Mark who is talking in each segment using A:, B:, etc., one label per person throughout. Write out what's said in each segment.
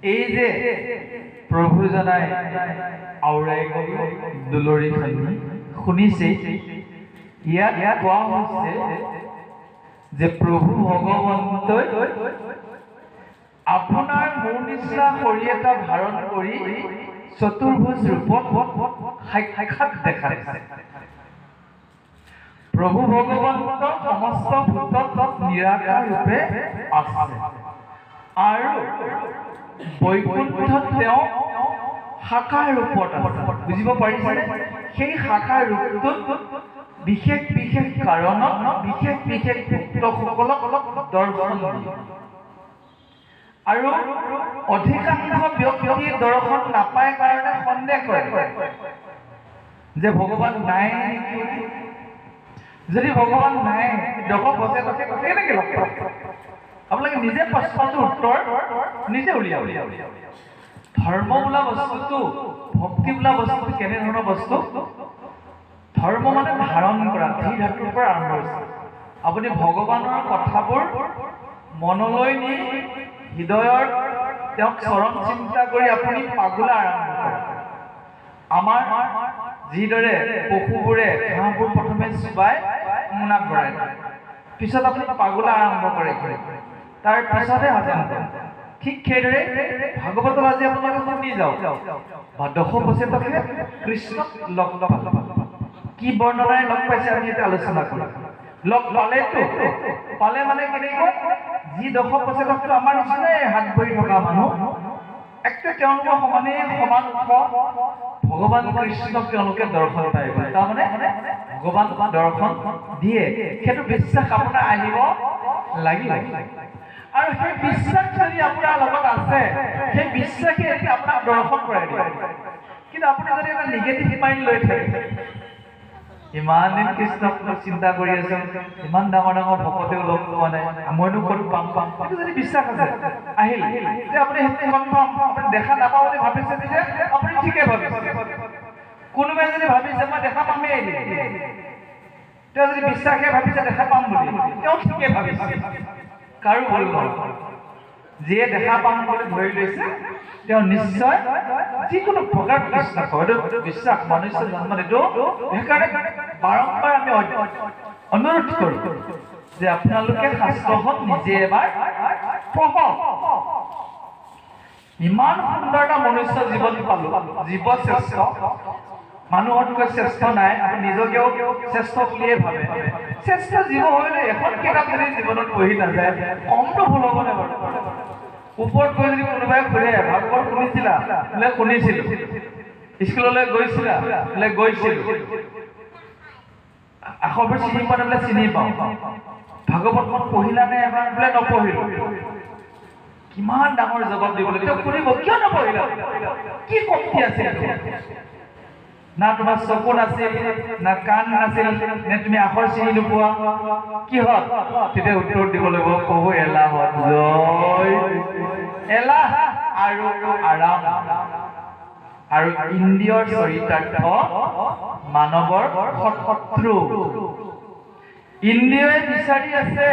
A: এই যে প্ৰভু জনাই আউৰাই দুলৰি শুনিছে ইয়াত কোৱা হৈছে যে প্ৰভু ভগৱন্তই আপোনাৰ মোৰ নিচিনা শৰীৰ এটা ধাৰণ কৰি চতুৰ্ভুজ ৰূপত সাক্ষাৎ দেখাইছে। প্ৰভু ভগৱন্ত সমস্ত ভূতত নিৰাকাৰ ৰূপে আছে আৰু বৈকুণ্ঠত তেওঁ সাকাৰ ৰূপত আছে। বুজিব পাৰিছে? সেই সাকাৰ ৰূপটোত বিশেষ বিশেষ কাৰণত বিশেষ বিশেষ ভক্তসকলক দৰ্শন দিয়ে আৰু অধিকাংশ ব্যক্তিয়ে দৰ্শন নাপায় কাৰণে সন্দেহ কৰে যে ভগৱান নাই। যদি ভগৱান নাই কেনেকৈ লগ পাব? আপোনালোকে নিজে প্ৰশ্নটোৰ উত্তৰ নিজে উলিয়াওক। ধৰ্ম বোলা বস্তুটো, ভক্তি বোলা বস্তুটো কেনেধৰণৰ বস্তু? ধৰ্ম মানে ধাৰণ কৰা, ধী ধাতুৰ পৰা আৰম্ভ হৈছে। আপুনি ভগৱানৰ কথাবোৰ মনলৈ নি হৃদয়ৰ তেওঁক চৰণ চিন্তা কৰি আপুনি পাগলা আৰম্ভ কৰে। আমাৰ যিদৰে পশুবোৰে ঘাঁহবোৰ প্ৰথমে চুবাই মোনাত ভৰাই পিছত আপুনি পাগলা আৰম্ভ কৰে, তাৰ পিছতহে হজম কৰে। ঠিক সেইদৰে ভাগৱতত আজি আপোনালোকে শুনি যাওক। দশবচেতকে কৃষ্ণক লগ কি বৰ্ণনাৰে লগ পাইছে আমি এতিয়া আলোচনা কৰিম। লগ পালে মানে কেনেকুৱা? যি দশবচেতকটো আমাৰ নিচিনাই হাত ভৰি থকা মানুহ, একে তেওঁলোকৰ সমানেই সমান ভগৱান কৃষ্ণক তেওঁলোকে দৰ্শন পায়। তাৰমানে ভগৱান দৰ্শন দিয়ে, সেইটো বিশ্বাস আপোনাৰ আহিব লাগিব। আৰু সেই বিশ্বাস যদি আপোনাৰ লগত আছে, সেই বিশ্বাসে এতিয়া আপোনাক দৰ্শন কৰাই দিয়ে। কিন্তু আপুনি যদি এটা নিগেটিভ মাইণ্ড লৈ থাকে, ইমান দিন কৃষ্ণক চিন্তা কৰি আছে, ইমান ডাঙৰ ডাঙৰ ভকতেও লগ পোৱা নাই, মইনো ক'ত পাম, সেইটো যদি বিশ্বাস আছে আহিল, এতিয়া আপুনি সেইটো কনফাৰ্ম আপুনি দেখা নাপাওঁ বুলি ভাবিছে যে আপুনি ঠিকে ভাবিছে। কোনোবাই যদি ভাবিছে মই দেখা পামেই, তেওঁ যদি বিশ্বাসে ভাবিছে দেখা পাম বুলি, তেওঁ ঠিকে ভাবিছে, কাৰো ভুল নহয়। যিয়ে দেখা পাম বুলি ধৰি লৈছে তেওঁ নিশ্চয় যিকোনো প্ৰকাৰ বিশ্বাস হয়। এইটো বিশ্বাস মনুষ্য জন্মত এইটো। সেইকাৰণে বাৰম্বাৰ আমি অনুৰোধ কৰোঁ যে আপোনালোকে শাস্ত্ৰখন নিজে এবাৰ পঢ়ক। ইমান সুন্দৰ এটা মনুষ্য জীৱন পালো, জীৱ শ্ৰেষ্ঠ, মানুহতকৈ শ্ৰেষ্ঠ নাই। আপুনি নিজকেও শ্ৰেষ্ঠ বুলিয়ে ভাবে। শ্ৰেষ্ঠ জীৱ হ'লে এখন কিতাপ যদি জীৱনত পঢ়ি নাযায় কমটো ভুল হ'বনে বাৰু? ওপৰত গৈ যদি কোনোবাই সোধে ভাগৱত শুনিছিলা? বোলে শুনিছিলো। স্কুললৈ গৈছিলা? বোলে গৈছিলো। আখৰবোৰ চিনি পোৱা বোলে চিনি পাওঁ। ভাগৱতখন পঢ়িলা নে এবাৰ? বোলে নপঢ়িলো। কিমান ডাঙৰ জবাব দিব লাগে। তেওঁ সুধিব কিয় নপঢ়িলা? কি কমতি আছিল? না তোমাৰ চকু নাছিল, না কাণ নাছিল, নে তুমি আখৰ চিনি নোপোৱা? কিহত? তেতিয়া উত্তৰ দিব লাগিব প্ৰভু এলাহত। জয় এলাহ আৰু আৰাম আৰু ইন্দ্ৰিয়ৰ চৰিতাৰ্থ মানৱৰ শত্ৰু। ইন্দ্ৰিয়ই বিচাৰি আছে,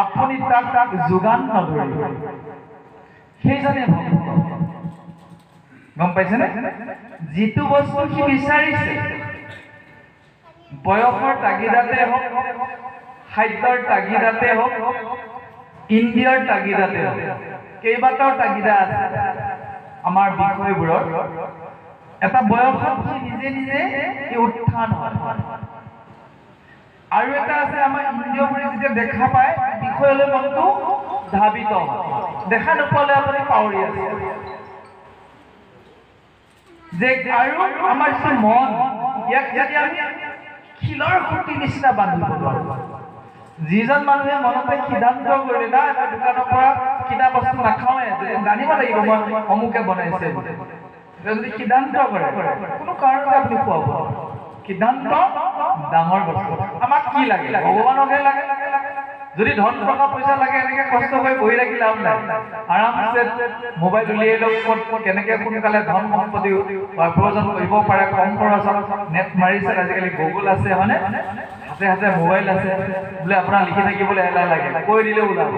A: আপুনি তাক যোগান নধৰিব। সেইজনে ভক্ত, গম পাইছেনে? যিটো বস্তু সি বিচাৰিছে, বয়সৰ তাগিদাতে হওক, খাদ্যৰ তাগিদাতে হওক, ইন্দ্ৰিয়ৰ তাগিদাতে হওক, কেইবাটাও তাগিদা আছে আমাৰ বিষয়বোৰৰ। এটা বয়সত সি নিজে নিজে উত্থান হয়, আৰু এটা আছে আমাৰ ইন্দ্ৰিয়বোৰে যেতিয়া দেখা পায় বিষয়লৈ মনটো ধাবিত হয়। দেখা নোপোৱালে আপুনি পাহৰি আছে যে। আৰু আমাৰ যিটো মন, ইয়াক যদি আমি শিলৰ খুঁটি নিচিনা বান্ধিব পাৰোঁ। যিজন মানুহে মনতে সিদ্ধান্ত কৰিলে না মই দোকানৰ পৰা কিনা বস্তু নাখাওঁৱে, জানিব লাগিব মই অমুকে বনাইছে, যদি সিদ্ধান্ত কৰে কোনো কাৰণতে আপুনি খুৱাব। সিদ্ধান্ত ডাঙৰ বস্তু। আমাক কি লাগে? ভগৱানকহে লাগে। যদি ধন টকা পইচা লাগে এনেকে কষ্ট কৰি বহি থাকি লাভ নাই। আৰামছে মোবাইল উলিয়াই লওক, ক'ত কেনেকে সোনকালে ধন সম্পত্তি উপাৰ্জন কৰিব পাৰে কম খৰচত। নেট মাৰিছে আজিকালি, গুগল আছে, হয়নে? হাতে হাতে মোবাইল আছে বোলে আপোনাৰ লিখি থাকিবলৈ এলাহ লাগে কৈ দিলে ওলাব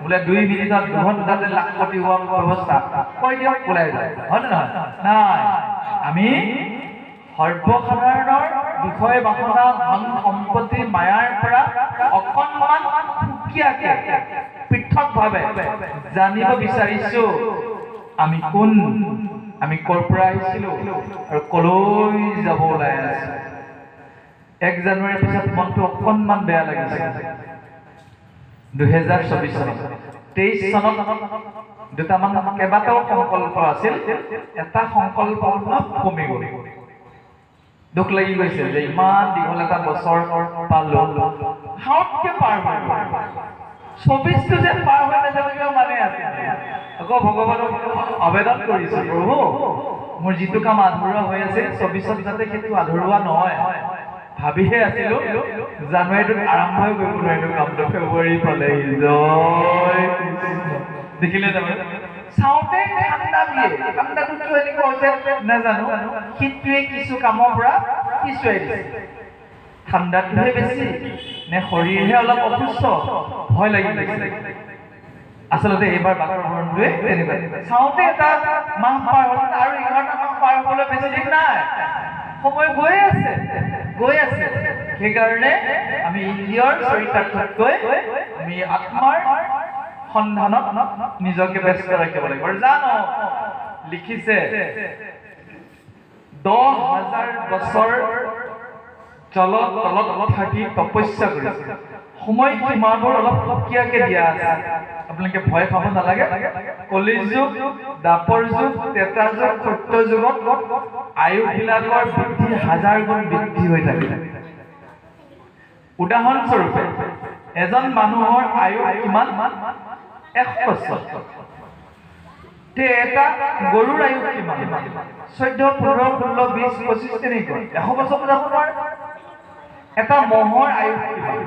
A: বোলে 2 মিনিটত 2 ঘণ্টাতে লাখ কোটি হোৱা ব্যৱস্থা কৈ দিয়ক ওলাই যায় হয় নে নহয় নাই আমি সৰ্বসাধাৰণৰ বিষয় বাসনা ধন সম্পত্তি মায়াৰ পৰা অকণমান সুকীয়াকে পৃথকভাৱে জানিব বিচাৰিছো আমি কোন আমি ক'ৰ পৰা আহিছিলো আৰু ক'লৈ যাব ওলাই আছো 1 জানুৱাৰীৰ পিছত মনটো অকণমান বেয়া লাগিছে 2024 চনত 23 চনত দুটামান কেইবাটাও সংকল্প আছিল এটা সংকল্প কমি গ'ল দুখ লাগি গৈছে যে ইমান দীঘল এটা বছৰ পালো হাউতকে পাৰ হৈ 24 টো যে পাৰ হৈ নাযাবলগীয়া মানে আছে আকৌ ভগৱানক আবেদন কৰিছো প্ৰভু মোৰ যিটো কাম আধৰুৱা হৈ আছে 24 যাতে সেইটো আধৰুৱা নহয় ভাবিহে আছিলো জানুৱাৰীত আৰম্ভ হৈ গৈ পুনৰ কামটো ফেব্ৰুৱাৰী পালে জয় দেখিলে নহয় চাওঁতে ঠাণ্ডা দিয়ে ঠাণ্ডাটো কিয় এনেকুৱা হৈছে নাজানো শীতটোৱে কিছু কামৰ পৰা পিছুৱাই দিছে ঠাণ্ডাটোহে বেছি নে শৰীৰহে অলপ অসুস্থ ভয় লাগি গৈছে আচলতে এইবাৰ বাতাবৰণটোৱে তেনেকুৱা চাওঁতে এটা মাহ পাৰ হ'ল আৰু 11টা মাহ পাৰ হ'বলৈ বেছি দিন নাই সময় গৈ আছে সেইকাৰণে আমি ইন্দ্ৰিয়ৰ চৰিতাৰ্থতকৈ আমি আত্মাৰ সন্ধানত নিজকে ব্যস্ত ৰাখিব লাগিব আৰু জানো লিখিছে 10,000 বছৰ তলত থাকি তপস্যা কৰিছে সময় সীমাবোৰ অলপ সুকীয়াকে দিয়া আছে আপোনালোকে ভয় খাব নালাগে কলিৰ যুগ দাপৰ যুগ ত্ৰেতা যুগ সত্য যুগত আয়ুবিলাকৰ বৃদ্ধি 1000 গুণ বৃদ্ধি হৈ থাকে উদাহৰণস্বৰূপে এজন মানুহৰ আয়ু কিমান 1 বছৰ তে এটা গৰুৰ আয়ু কিমান 14 15 16 20 25 তেনেকৈ 100 বছৰ আপোনাৰ এটা মহৰ আয়ু কিমান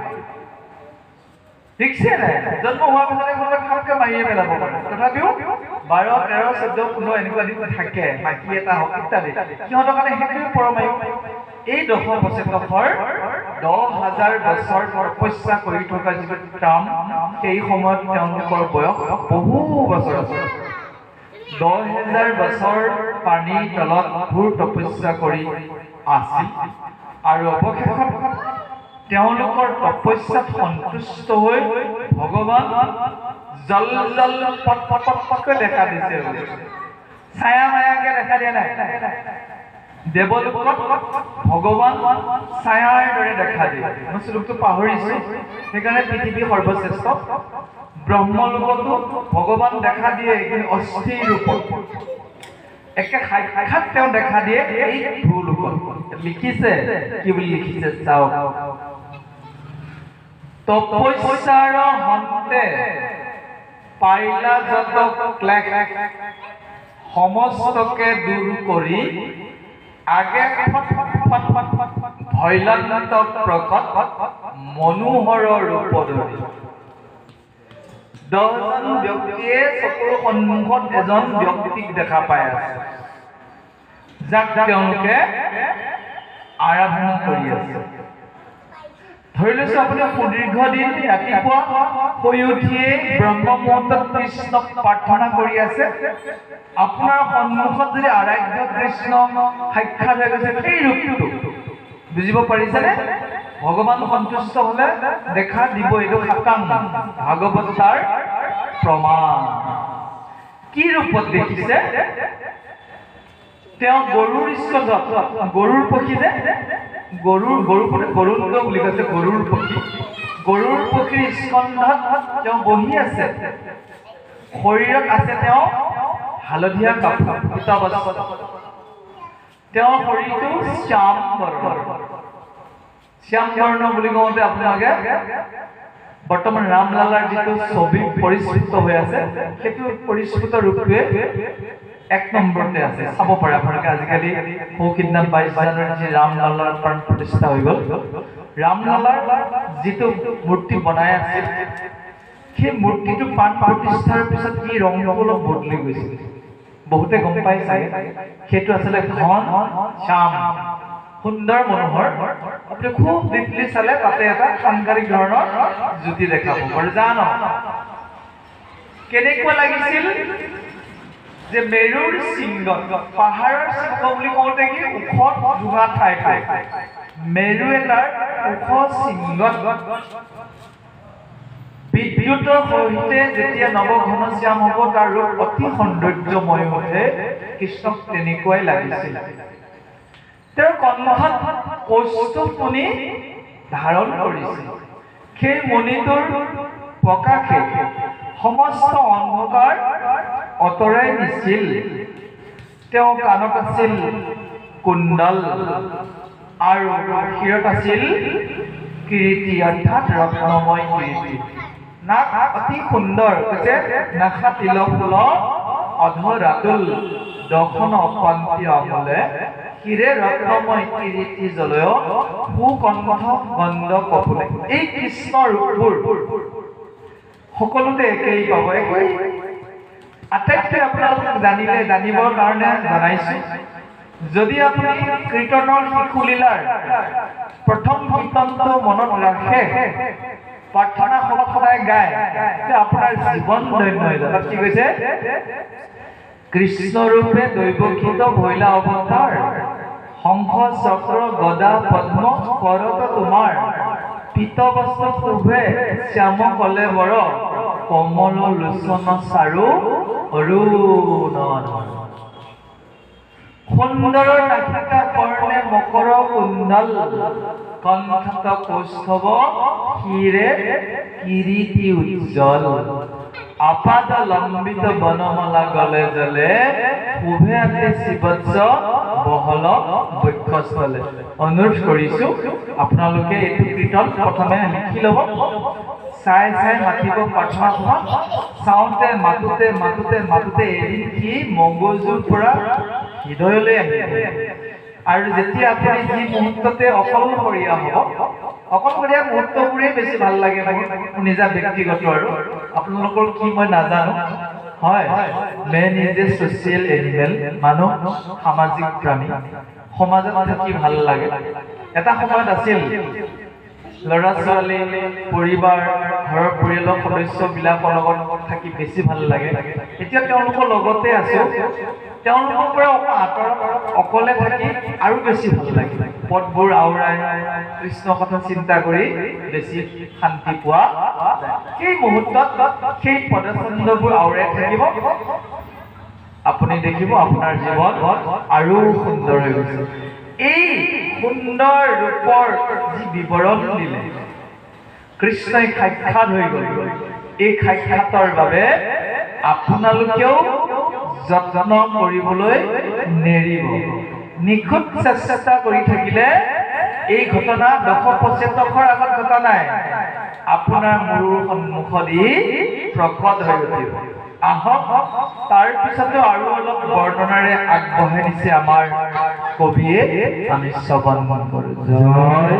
A: ঠিকছে নাই জন্ম হোৱাৰ পিছতে কোনোবা খাপকে মাৰিয়ে পেলাব পাৰে তথাপিও 12 13 14 15 এনেকুৱা দিন থাকে বাকী এটা ইত্যাদি সিহঁতৰ কাৰণে সেইটোৱে পৰমায়ু এই 10 বছৰ 10,000 বছৰ তপস্যা কৰি থকা যিটো কাম সেই সময়ত তেওঁলোকৰ বয়স বহু বছৰ আছে 10,000 বছৰ পানীৰ তলত ঘূৰ তপস্যা কৰি আছিল আৰু অৱশেষত তেওঁলোকৰ তপস্যাত সন্তুষ্ট হৈ ভগৱান জল পটকৈ দেখা দিছে ছায়া মায়াকে দেখা দিয়া নাই দেৱলোকত ভগৱান ছায়াৰ দৰে দেখা দিয়ে মই শ্লোকটো পাহৰিছো সেইকাৰণে পৃথিৱী সৰ্বশ্ৰেষ্ঠ ব্ৰহ্মলোকতো ভগৱান দেখা দিয়ে অস্থিৰ ৰূপত একে সাক্ষাৎ তেওঁ দেখা দিয়ে এই ভূলোকত লিখিছে কি বুলি লিখিছে চাওক তপস্যাৰ হন্তে পাইলা যত ক্লেশ সমস্তকে দূৰ কৰি আগে ভৈলান্ত প্ৰকট মনোহৰ ৰূপ ধৰি 10জন ব্যক্তিয়ে চকুৰ সন্মুখত এজন ব্যক্তিক দেখা পাই আছে যাক তেওঁলোকে আৰাধনা কৰি আছে ধৰি লৈছো আপুনি সুদীৰ্ঘ দিন ৰাতিপুৱা শুই উঠিয়ে ব্ৰহ্ম মুহূৰ্তত কৃষ্ণক প্ৰাৰ্থনা কৰি আছে আপোনাৰ সন্মুখত যদি আৰাধ্য কৃষ্ণ সাক্ষাৎ হৈ গৈছে সেই ৰূপটো বুজিব পাৰিছেনে ভগৱান সন্তুষ্ট হলে দেখা দিব এইটো সাকাং ভাগৱতৰ প্ৰমাণ কি ৰূপত দেখিছে তেওঁ গৰুৰ স্কন্ধত গৰুৰ পক্ষী যে গৰুণ্ড বুলি কৈছে গৰুৰ পক্ষীৰ স্কন্ধত তেওঁ বহি আছে শৰীৰত আছে তেওঁ হালধীয়া কাপোৰ তেওঁৰ শৰীৰটো শ্যাম বৰ্ণ বুলি কওঁতে আপোনালোকে বৰ্তমান ৰামলালাৰ যিটো ছবি পৰিস্ফুট হৈ আছে সেইটো পৰিস্ফুট ৰূপটোৱে 1 নম্বৰতে আছে চাব পাৰে আপোনালোকে আজিকালি সৌখিদিনা 22 জানুৱাৰী ৰামলালাৰ প্ৰাণ প্ৰতিষ্ঠা হৈ গ'ল ৰামলালাৰ যিটো মূৰ্তি বনাই আছিল সেই মূৰ্তিটো প্ৰাণ প্ৰতিষ্ঠাৰ পিছত কি ৰং অলপ বদলি গৈছিল বহুতে গম পাই চাগে সেইটো আচলতে ঘন শ্যাম সুন্দৰ মনোহৰ আপুনি খুব ডিপলি চালে তাতে এটা সাংঘাতিক ধৰণৰ জ্যোতি দেখা পাব জানো কেনেকুৱা লাগিছিল যে মেৰুৰ শৃংগ পাহাৰৰ শৃংগ বুলি কওঁতে কি ওখ ধুঙা ঠাই মেৰু এটাৰ ওখ শৃংগ বিদ্যুতৰ সৈতে যেতিয়া নৱঘনশ্যাম হ'ব তাৰ ৰূপ অতি সৌন্দৰ্যময় উঠে কৃষ্ণক তেনেকুৱাই লাগিছিল তেওঁৰ কণ্ঠত কৌস্তুভমণি ধাৰণ কৰিছিল সেই মণিটোৰ প্ৰকাশে সমস্ত অন্ধকাৰ অতৰাই নিছিল তেওঁ কাণত আছিল কুণ্ডল আৰু শিৰত আছিল কিৰীটি অৰ্থাৎ ৰত্নময় কিৰীটি নাক অতি সুন্দৰ কৈছে নাখা তিলক ফুল অধৰাতুল দখন অপন্তি অমলে হিৰে ৰত্নময় কিৰীটি জলয় সুকণ্ঠ গন্ধ কপুলে এই কৃষ্ণ ৰূপবোৰ সকলোতে একেই পাব একেই আটাইতকৈ আপোনালোকক জানিবৰ কাৰণে জনাইছো যদি আপুনি কীৰ্তনৰ শিশুলীলাৰ প্ৰথম কীৰ্তনটো মনত ৰাখে প্ৰাৰ্থনা সদায় গায় আপোনাৰ জীৱন ধন্য হৈ যাব কি কৈছে কৃষ্ণ ৰূপে দৈৱকীত ভৈলা অৱতাৰ শংখ চক্ৰ গদা পদ্ম কৰত তোমাৰ পীতবস্ত্ৰ শোভে শ্যাম কলে বৰ কমল লোচন চাৰু অৰুণ সুন্দৰ নাসিকা কৰ্ণে মকৰ কুণ্ডল কণ্ঠত কৌস্তভ শিৰে কিৰীটি উজ্জ্বল আপাদ লম্বিত বনমলা গলে জলে শোভে আতে শিৱৎস বহল বক্ষস্থলে অনুৰোধ কৰিছো আপোনালোকে এইটো কীৰ্তন প্ৰথমে লিখি ল'ব চাই মাতিব প্ৰাৰ্থনাখন চাওঁতে মাতোতে এদিন কি মগজুৰ পৰা হৃদয়লৈ আহিব আৰু যেতিয়া আপুনি যি মুহূৰ্ততে অকলশৰীয়া হ'ব অকলশৰীয়া মুহূৰ্তবোৰেই বেছি ভাল লাগে নিজা ব্যক্তিগত আৰু আপোনালোকৰ কি মই নাজানো হয় man is a social animal মানুহ সামাজিক প্ৰাণী সমাজত থাকি ভাল লাগে এটা সময়ত আছিল ল'ৰা ছোৱালী পৰিবাৰ ঘৰৰ পৰিয়ালৰ সদস্যবিলাকৰ লগত থাকি বেছি ভাল লাগে এতিয়া তেওঁলোকৰ লগতে আছো তেওঁলোকৰ পৰা আঁতৰত অকলে থাকি আৰু বেছি ভাল লাগে পদবোৰ আওৰাই কৃষ্ণ কথা চিন্তা কৰি বেছি শান্তি পোৱা সেই মুহূৰ্তত সেই পদচন্দবোৰ আওৰাই থাকিব আপুনি দেখিব আপোনাৰ জীৱন আৰু সুন্দৰ হৈ গৈছে এই সুন্দৰ ৰূপৰ যি বিৱৰণ দিলে কৃষ্ণই সাক্ষাৎ হৈ গ'ল এই সাক্ষাতৰ বাবে আপোনালোকেও যত্ন কৰিবলৈ নেৰিব নিখুঁত চেষ্টা কৰি থাকিলে এই ঘটনা ১০০% আগত ঘটা নাই আপোনাৰ মূৰৰ সন্মুখেদি প্ৰকট হৈ উঠিব আহক তাৰ পিছতো আৰু অলপ বৰ্ণনাৰে আগবঢ়াই দিছে আমাৰ কবিয়ে আমি শ্ৰৱণ কৰোঁ জয়